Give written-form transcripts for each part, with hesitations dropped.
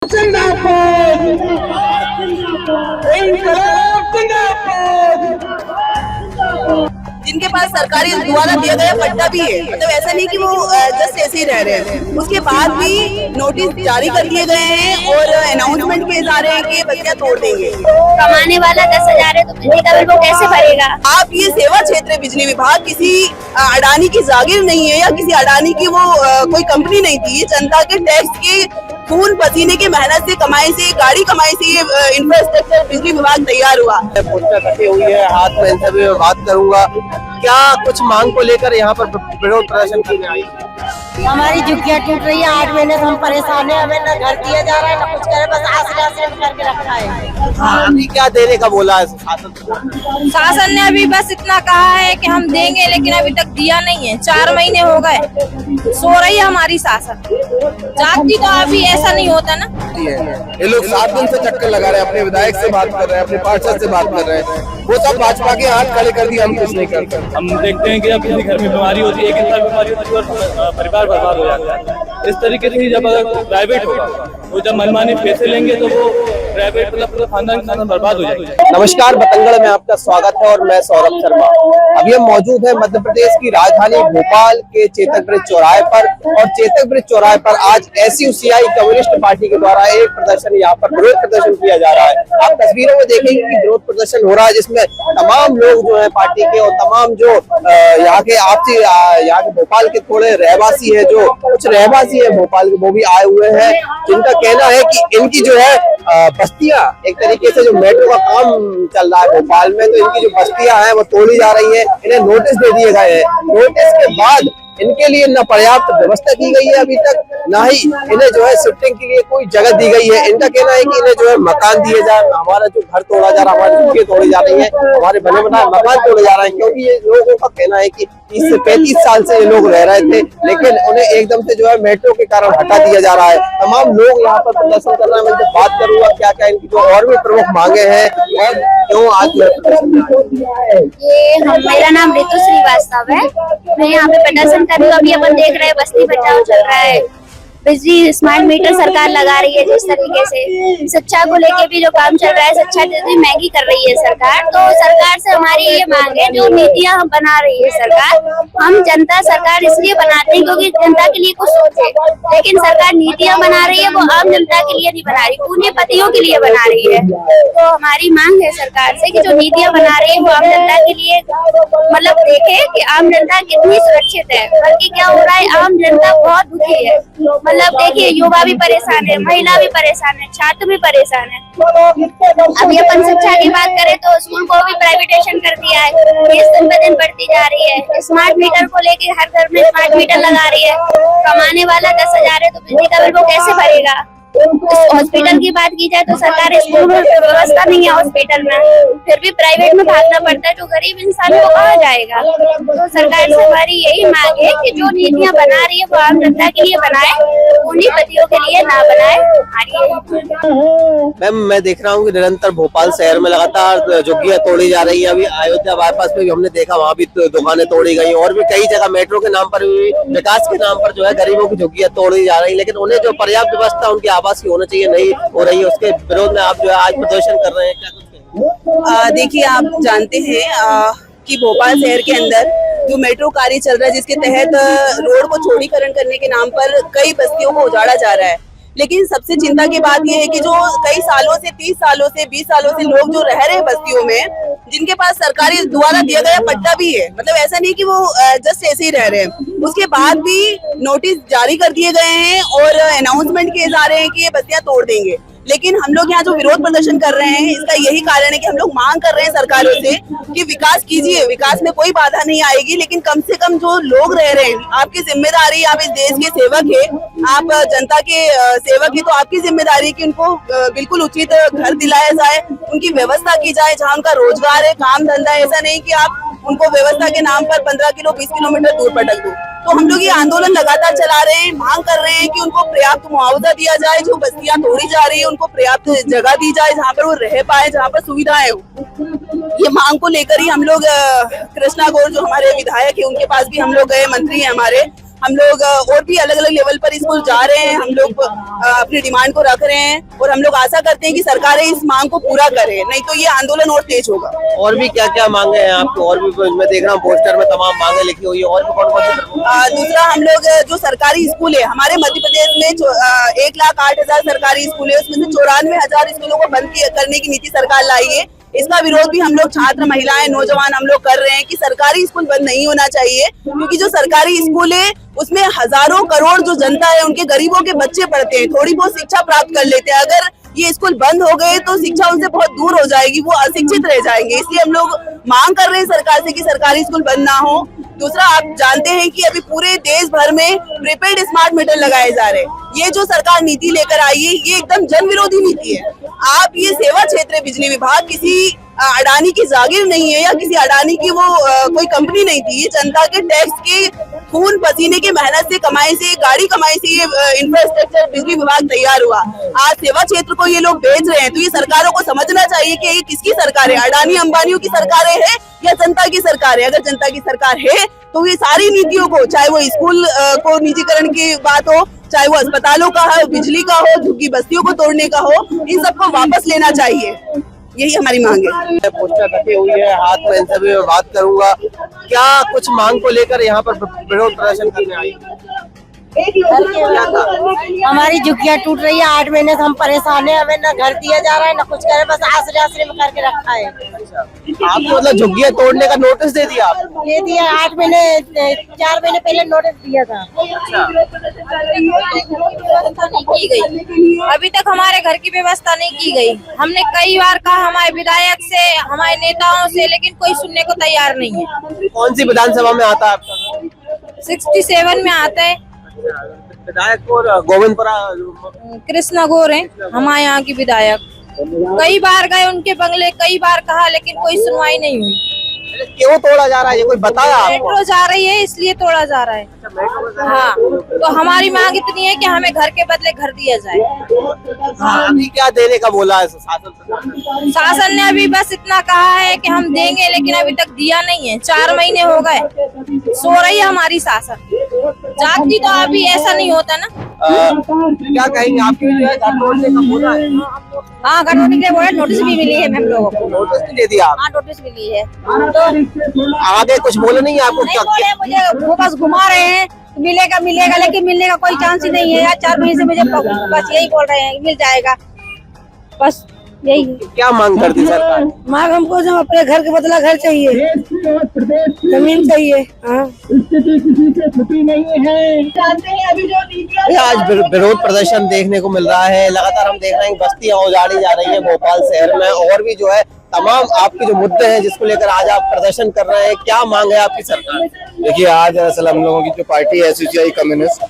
जिंदाबाद इंकलाब जिंदाबाद। जिनके पास सरकारी द्वारा दिया गया पट्टा भी है, मतलब ऐसा नहीं कि वो जस्ट ऐसे ही रह रहे हैं, उसके बाद भी नोटिस जारी कर दिए गए हैं और अनाउंसमेंट किए जा रहे हैं कि बस्तियां तोड़ देंगे। कमाने वाला 10,000 है तो बिजली का बिल वो कैसे भरेगा? आप ये सेवा क्षेत्र है बिजली विभाग, किसी अडानी की जागीर नहीं है या किसी अडानी की वो कोई कंपनी नहीं थी। ये जनता के टैक्स के खून पसीने की मेहनत से कमाई से, गाड़ी कमाई से ये इंफ्रास्ट्रक्चर बिजली विभाग तैयार हुआ। पोस्टर कटी हुई है, हाथ में इनसे भी बात करूंगा। क्या कुछ मांग को लेकर यहाँ पर विरोध प्रदर्शन करने आई? हमारी झुग्गियाँ टूट रही है, 8 महीने से हम परेशान है, हमें न घर दिया जा रहा है न कुछ करे, बस आश्रय करके रखा है। अभी क्या देने का बोला है शासन ने? अभी बस इतना कहा है कि हम देंगे, लेकिन अभी तक दिया नहीं है। 4 महीने हो गए, सो रही है हमारी शासन। जाती तो अभी ऐसा नहीं होता ना। ये लोग 7 दिन से चक्कर लगा रहे हैं, अपने विधायक से बात कर रहे हैं, अपने पार्षद से बात कर रहे हैं, वो सब भाजपा के हाथ खड़े कर दिए, हम कुछ नहीं करते। हम देखते हैं कि अब किसी घर में बीमारी होती है, एक इंसान बीमारी होती है और परिवार बर्बाद हो जाता है। इस तरीके से जब अगर प्राइवेट होगा, वो जब मनमानी पैसे लेंगे तो वो प्राइवेट मतलब पूरा खानदान बर्बाद हो जाएगा। नमस्कार, बतंगड़ में आपका स्वागत है और मैं सौरभ शर्मा। अभी हम मौजूद है मध्य प्रदेश की राजधानी भोपाल के चेतक ब्रिज चौराहे पर, और चेतक ब्रिज चौराहे पर आज SUCI कम्युनिस्ट पार्टी के द्वारा एक प्रदर्शन, यहाँ पर विरोध प्रदर्शन किया जा रहा है। आप तस्वीरों में देखेंगे कि विरोध प्रदर्शन हो रहा है, जिसमें तमाम लोग जो है पार्टी के और तमाम जो यहाँ के आपसी यहाँ के भोपाल के थोड़े रहवासी है, जो कुछ रहवासी है भोपाल के, वो भी आए हुए हैं, जिनका कहना है कि इनकी जो है बस्तियां, एक तरीके से जो मेट्रो का काम चल रहा है भोपाल में, तो इनकी जो बस्तियां हैं वो तोड़ी जा रही है। इन्हें नोटिस दे दिए गए हैं। नोटिस के बाद इनके लिए न पर्याप्त व्यवस्था की गई है अभी तक, ना ही इन्हें जो है शिफ्टिंग के लिए कोई जगह दी गई है। इनका कहना है कि इन्हें जो है मकान दिए जाए। हमारा जो घर तोड़ा जा रहा है, हमारी झुग्गियां तोड़ी जा रही है, हमारे बने बनाए मकान तोड़े जा रहे हैं, क्योंकि ये लोगों का कहना है कि 30 से 35 साल से ये लोग रह रहे थे, लेकिन उन्हें एकदम से जो है मेट्रो के कारण हटा दिया जा रहा है। तमाम लोग यहाँ पर प्रदर्शन कर रहे हैं। मैं इनसे बात करूंगा क्या क्या इनकी जो और भी प्रमुख मांगे हैं और क्यों आज मेरा नाम ऋतु श्रीवास्तव है, मैं यहाँ पे प्रदर्शन कर रही हूँ। अभी अपन देख रहे हैं बस्ती बचाओ चल रहा है, बिजली स्मार्ट मीटर सरकार लगा रही है, जिस तरीके से शिक्षा को लेके भी जो काम चल रहा है, शिक्षा जितनी महंगी कर रही है सरकार, तो सरकार से हमारी ये मांग है, जो नीतियां हम बना रही है सरकार, हम जनता सरकार इसलिए बनाते हैं क्योंकि जनता के लिए कुछ सोचे, लेकिन सरकार नीतियां बना रही है वो आम जनता के लिए नहीं बना रही, पूंजीपतियों के लिए बना रही है। तो हमारी मांग है सरकार से कि जो नीतियां बना रही है वो आम जनता के लिए, मतलब देखे कि आम जनता कितनी सुरक्षित है, बल्कि क्या हो रहा है, आम जनता बहुत दुखी है। मतलब देखिए, युवा भी परेशान है, महिला भी परेशान है, छात्र भी परेशान है। अभी अपन शिक्षा की बात करें तो स्कूल को भी प्राइवेटाइजेशन कर दिया है, फीस दिन ब दिन बढ़ती जा रही है। स्मार्ट मीटर को लेके हर घर में स्मार्ट मीटर लगा रही है। कमाने वाला 10,000 है तो बिजली का बिल वो कैसे भरेगा? हॉस्पिटल की बात की जाए तो सरकारी स्कूल में व्यवस्था नहीं है हॉस्पिटल में, फिर भी प्राइवेट में भागना पड़ता है, जो गरीब इंसान को कहाँ जाएगा? तो सरकार से हमारी यही मांग है कि जो नीतियां बना रही है वो आम जनता के लिए बनाए, पूंजीपतियों के लिए ना बनाए। मैम, मैं देख रहा हूँ कि निरंतर भोपाल शहर में लगातार झुग्गियां तोड़ी जा रही है। अभी अयोध्या बाईपास पे भी हमने देखा, वहाँ भी दुकानें तोड़ी गई, और भी कई जगह मेट्रो के नाम पर भी, विकास के नाम पर जो है गरीबों की झुग्गियां तोड़ी जा रही है, लेकिन उन्हें जो पर्याप्त व्यवस्था उनकी आवास की होना चाहिए नहीं हो रही है। उसके विरोध में आप जो है आज प्रदर्शन कर रहे हैं, क्या कुछ? देखिए, आप जानते हैं कि भोपाल शहर के अंदर जो मेट्रो कार्य चल रहा है, जिसके तहत रोड को चौड़ीकरण करने के नाम पर कई बस्तियों को उजाड़ा जा रहा है, लेकिन सबसे चिंता की बात यह है कि जो कई सालों से, 30 सालों से, 20 सालों से लोग जो रह रहे हैं बस्तियों में, जिनके पास सरकारी द्वारा दिया गया पट्टा भी है, मतलब ऐसा नहीं कि वो जस्ट ऐसे ही रह रहे हैं, उसके बाद भी नोटिस जारी कर दिए गए हैं और अनाउंसमेंट किए जा रहे हैं कि ये बस्तियां तोड़ देंगे। लेकिन हम लोग यहाँ जो विरोध प्रदर्शन कर रहे हैं, इसका यही कारण है कि हम लोग मांग कर रहे हैं सरकारों से कि विकास कीजिए, विकास में कोई बाधा नहीं आएगी, लेकिन कम से कम जो लोग रह रहे हैं, आपकी जिम्मेदारी, आप इस देश के सेवक है, आप जनता के सेवक है, तो आपकी जिम्मेदारी है कि उनको बिल्कुल उचित घर दिलाया जाए, उनकी व्यवस्था की जाए, जहाँ उनका रोजगार है, काम धंधा है। ऐसा नहीं कि आप उनको व्यवस्था के नाम पर 15 किलो 20 किलोमीटर दूर पटक दो। तो हम लोग ये आंदोलन लगातार चला रहे हैं, मांग कर रहे हैं कि उनको पर्याप्त मुआवजा दिया जाए, जो बस्तियां तोड़ी जा रही है उनको पर्याप्त जगह दी जाए जहां पर वो रह पाए, जहां पर सुविधाएं हो। ये मांग को लेकर ही हम लोग कृष्णा गौर जो हमारे विधायक है उनके पास भी हम लोग गए, मंत्री है हमारे, हम लोग और भी अलग अलग लेवल पर स्कूल जा रहे हैं। हम लोग अपनी डिमांड को रख रहे हैं और हम लोग आशा करते हैं कि सरकारें इस मांग को पूरा करें, नहीं तो ये आंदोलन और तेज होगा। और भी क्या क्या मांगे हैं आपको? और भी मैं देख रहा हूँ पोस्टर में तमाम मांगे लिखी हुई है, और भी कौन कौन सी? दूसरा, हम लोग जो सरकारी स्कूल है हमारे मध्य प्रदेश में 1,08,000 सरकारी स्कूल है, उसमें से 94,000 स्कूलों को बंद करने की नीति सरकार लाई है। इसका विरोध भी हम लोग छात्र, महिलाएं, नौजवान हम लोग कर रहे हैं कि सरकारी स्कूल बंद नहीं होना चाहिए, क्योंकि जो सरकारी स्कूल है उसमें हजारों करोड़ जो जनता है उनके गरीबों के बच्चे पढ़ते हैं, थोड़ी बहुत शिक्षा प्राप्त कर लेते हैं। अगर ये स्कूल बंद हो गए तो शिक्षा उनसे बहुत दूर हो जाएगी, वो अशिक्षित रह जाएंगे। इसलिए हम लोग मांग कर रहे हैं सरकार से कि सरकारी स्कूल बंद ना हो। दूसरा, आप जानते हैं कि अभी पूरे देश भर में प्रीपेड स्मार्ट मीटर लगाए जा रहे हैं। ये जो सरकार नीति लेकर आई है ये एकदम जन विरोधी नीति है। आप ये सेवा क्षेत्र बिजली विभाग किसी अडानी की जागीर नहीं है या किसी अडानी की वो कोई कंपनी नहीं थी। ये जनता के टैक्स के खून पसीने की मेहनत से कमाई से, गाड़ी कमाई से ये इंफ्रास्ट्रक्चर बिजली विभाग तैयार हुआ। आज सेवा क्षेत्र को ये लोग बेच रहे हैं, तो ये सरकारों को समझना चाहिए कि ये किसकी सरकार है, अडानी अंबानियों की सरकारें है या जनता की सरकार है। अगर जनता की सरकार है तो ये सारी नीतियों को, चाहे वो स्कूल को निजीकरण की बात हो, चाहे वो अस्पतालों का हो, बिजली का हो, झुग्गी बस्तियों को तोड़ने का हो, इन सबको वापस लेना चाहिए। यही हमारी मांग है। पोस्टर रखी हुई है हाथ में, इनसे भी मैं बात करूंगा। क्या कुछ मांग को लेकर यहाँ पर विरोध प्रदर्शन करने आई? हमारी झुग्गियाँ टूट रही है, 8 महीने से हम परेशान है, हमें ना घर दिया जा रहा है ना कुछ करे, बस आसरे आसरे में करके रखा है। आपको मतलब झुग्गियाँ तोड़ने का नोटिस दे दिया? ये दिया 8 महीने 4 महीने पहले नोटिस दिया था। की गई, अभी तक हमारे घर की व्यवस्था नहीं की गई। हमने कई बार कहा हमारे विधायक से, हमारे नेताओं से, लेकिन कोई सुनने को तैयार नहीं है। कौन सी विधानसभा में आता है आपका? 67 में आता है। विधायक गोविंदपुरा कृष्णा गौर है हमारे यहाँ की विधायक। कई बार गए उनके बंगले, कई बार कहा, लेकिन कोई सुनवाई नहीं हुई। क्यों तोड़ा जा रहा है, ये कोई बताया आपको? मेट्रो जा रही है इसलिए तोड़ा जा रहा है। हाँ, तो हमारी मांग इतनी है कि हमें घर के बदले घर दिया जाए। हाँ, अभी क्या देने का बोला है शासन? शासन ने अभी बस इतना कहा है कि हम देंगे, लेकिन अभी तक दिया नहीं है। 4 महीने हो गए, सो रही है हमारी शासन। जाती तो अभी ऐसा नहीं होता ना। क्या कहेंगे, आपके जो है घर तोड़ने का बोला है? हाँ, घर तोड़ने के बोले, नोटिस भी मिली है हम लोगों को। नोटिस भी दे दिया? हाँ, नोटिस मिली है। तो आगे कुछ बोले नहीं आपको? नहीं बोले, मुझे वो बस घुमा रहे हैं, मिलेगा मिलेगा, लेकिन मिलने का कोई चांस ही नहीं है यार। 4 महीने से मुझे बस यही बोल रहे हैं मिल जाएगा, बस यही। क्या मांग करती सरकार? मांग हमको जो अपने घर के बदला घर चाहिए, जमीन चाहिए। आज विरोध प्रदर्शन देखने को मिल रहा है। लगातार हम देख रहे हैं बस्तियां उजाड़ी जा रही है भोपाल शहर में, और भी जो है तमाम आपके जो मुद्दे हैं जिसको लेकर आज आप प्रदर्शन कर रहे हैं, क्या मांग है आपकी सरकार? देखिए, आज दरअसल हम लोगों की जो पार्टी है एसयूसीआई कम्युनिस्ट,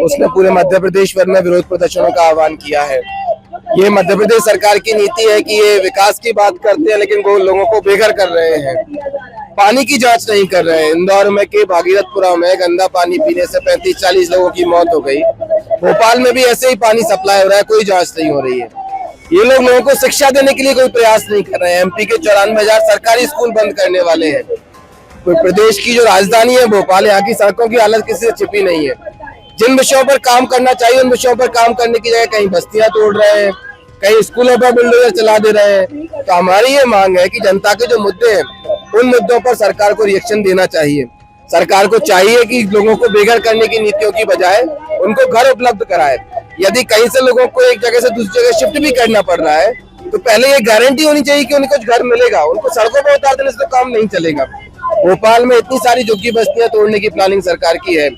उसने पूरे मध्य प्रदेश भर में विरोध प्रदर्शनों का आह्वान किया है। ये मध्य प्रदेश सरकार की नीति है कि ये विकास की बात करते हैं लेकिन वो लोगों को बेघर कर रहे हैं, पानी की जांच नहीं कर रहे हैं। इंदौर में के भागीरथपुरा में गंदा पानी पीने से 35-40 लोगों की मौत हो गई। भोपाल में भी ऐसे ही पानी सप्लाई हो रहा है, कोई जांच नहीं हो रही है। ये लोग लोगों को शिक्षा देने के लिए कोई प्रयास नहीं कर रहे हैं। एमपी के 94,000 सरकारी स्कूल बंद करने वाले हैं। कोई प्रदेश की जो राजधानी है भोपाल, यहाँ की सड़कों की हालत किसी से छिपी नहीं है। जिन विषयों पर काम करना चाहिए उन विषयों पर काम करने की जगह कहीं बस्तियां तोड़ रहे हैं, कहीं स्कूलों पर बुलडोजर चला दे रहे हैं। तो हमारी ये मांग है कि जनता के जो मुद्दे हैं उन मुद्दों पर सरकार को रिएक्शन देना चाहिए। सरकार को चाहिए कि लोगों को बेघर करने की नीतियों की बजाय उनको घर उपलब्ध कराए। यदि कहीं से लोगों को एक जगह से दूसरी जगह शिफ्ट भी करना पड़ रहा है तो पहले ये गारंटी होनी चाहिए कि उनको कुछ घर मिलेगा। उनको सड़कों पर उतार देने से तो काम नहीं चलेगा। भोपाल में इतनी सारी झुग्गी बस्तियां तोड़ने की प्लानिंग सरकार की है,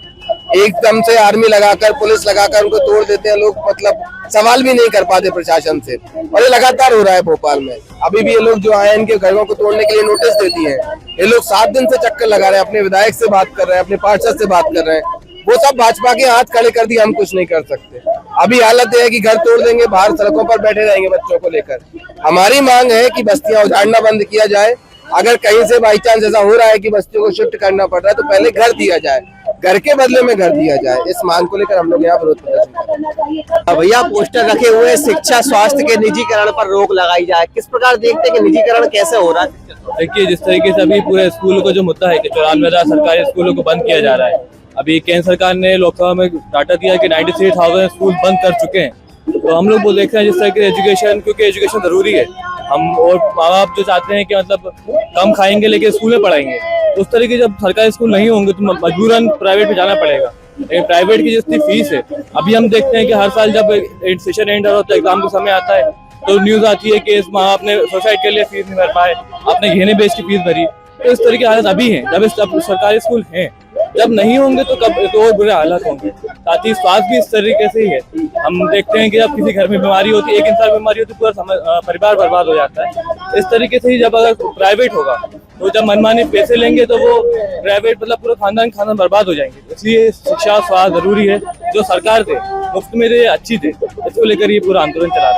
एकदम से आर्मी लगाकर, पुलिस लगाकर उनको तोड़ देते हैं लोग, मतलब सवाल भी नहीं कर पाते प्रशासन से, और ये लगातार हो रहा है भोपाल में। अभी भी ये लोग जो आए इनके घरों को तोड़ने के लिए नोटिस दे दिए हैं। ये लोग 7 दिन से चक्कर लगा रहे हैं, अपने विधायक से बात कर रहे हैं, अपने पार्षद से बात कर रहे हैं, वो सब भाजपा के हाथ खड़े कर दिए, हम कुछ नहीं कर सकते। अभी हालत है कि घर तोड़ देंगे, बाहर सड़कों पर बैठे रहेंगे बच्चों को लेकर। हमारी मांग है कि बस्तियां उजाड़ना बंद किया जाए। अगर कहीं से बाई चांस ऐसा हो रहा है कि बस्तियों को शिफ्ट करना पड़ रहा है तो पहले घर दिया जाए, घर के बदले में घर दिया जाए। इस मांग को लेकर हम लोग यहाँ विरोध प्रदर्शन कर रहे हैं। भैया, पोस्टर रखे हुए शिक्षा स्वास्थ्य के निजीकरण पर रोक लगाई जाए, किस प्रकार देखते हैं कि निजीकरण कैसे हो रहा है? देखिए, जिस तरीके से अभी पूरे स्कूल को जो मुद्दा है कि 94,000 सरकारी स्कूलों को बंद किया जा रहा है, अभी केंद्र सरकार ने लोकसभा में डाटा दिया कि 93,000 स्कूल बंद कर चुके हैं। तो हम लोग वो देख रहे हैं जिस तरह की एजुकेशन, क्योंकि एजुकेशन जरूरी है, हम और माँ बाप जो चाहते हैं कि मतलब कम खाएंगे लेकिन स्कूल में पढ़ाएंगे, तो उस तरीके जब सरकारी स्कूल नहीं होंगे तो मजबूरन प्राइवेट में जाना पड़ेगा। लेकिन प्राइवेट की जितनी फीस है, अभी हम देखते हैं कि हर साल जब सेशन एंड होता है, एग्जाम का समय आता है, तो न्यूज आती है कि इस माँ बाप ने सुसाइड के लिए फीस नहीं भर पाए, अपने गहने बेच की फीस भरी। तो इस तरह की हालत अभी है। जब सरकारी स्कूल हैं, जब नहीं होंगे तो कब तो और बुरे हालात होंगे। साथ ही स्वास्थ्य भी इस तरीके से ही है। हम देखते हैं कि जब किसी घर में बीमारी होती है, एक इंसान बीमारी होती है, पूरा परिवार बर्बाद हो जाता है। इस तरीके से ही जब अगर प्राइवेट होगा तो जब मनमाने पैसे लेंगे तो वो प्राइवेट मतलब पूरा खानदान बर्बाद हो जाएंगे। इसलिए शिक्षा स्वास्थ्य जरूरी है। जो सरकार दे मुफ्त में दे, अच्छी दे, इसको लेकर ये पूरा आंदोलन चला रहे हैं।